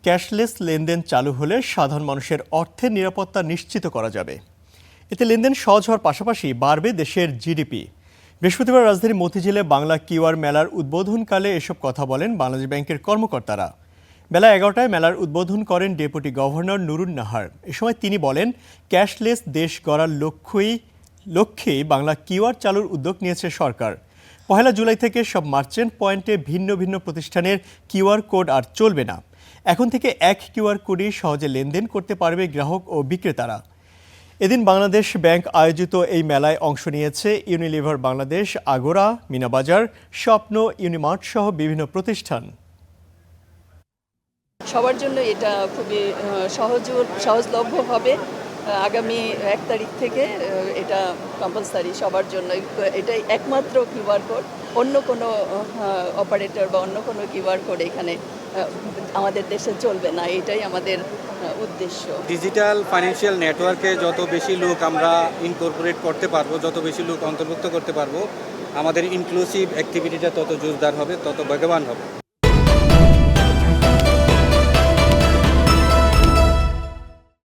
Cashless লেনদেন চালু হলে সাধারণ মানুষের অর্থের নিরাপত্তা নিশ্চিত করা যাবে। এতে লেনদেন সহজ হওয়ার পাশাপাশি বাড়বে দেশের জিডিপি। বৃহস্পতিবার রাজধানীর মতিঝিলে বাংলা কিউআর মেলার উদ্বোধনকালে এসব কথা বলেন বাংলাদেশ ব্যাংকের কর্মকর্তারা। বেলা 11টায় মেলার উদ্বোধন করেন ডেপুটি গভর্নর নুরুন নাহার। এ সময় তিনি বলেন, ক্যাশলেস দেশ গড়ার লক্ষ্যেই বাংলা কিউআর চালুর উদ্যোগ নিয়েছে সরকার। 1 জুলাই থেকে সব মার্চেন্ট পয়েন্টে ভিন্ন ভিন্ন প্রতিষ্ঠানের কিউআর কোড আর চলবে না। এখন থেকে এক কিউআর কোডেই সহজে লেনদেন করতে পারবে গ্রাহক ও বিক্রেতারা। এদিন বাংলাদেশ ব্যাংক আয়োজিত এই মেলায় অংশ নিয়েছে ইউনিলিভার বাংলাদেশ, আগোরা, মিনাবাজার, স্বপ্ন, ইউনিমার্ট সহ বিভিন্ন প্রতিষ্ঠান। সবার জন্য এটা খুবই সহজলভ্য হবে। আগামী 1 তারিখ থেকে এটা কম্পালসারি সবার জন্য। এটাই একমাত্র কিউআর কোড, অন্য কোনো অপারেটর বা অন্য কোনো কিউআর কোড এখানে আমাদের দেশে চলবে না। এটাই আমাদের উদ্দেশ্য। ডিজিটাল ফাইন্যান্সিয়াল নেটওয়ার্কে যত বেশি লোক আমরা ইনকর্পোরেট করতে পারবো, যত বেশি লোক অন্তর্ভুক্ত করতে পারবো, আমাদের ইনক্লুসিভ অ্যাক্টিভিটিটা তত জোরদার হবে, তত বেগবান হবে।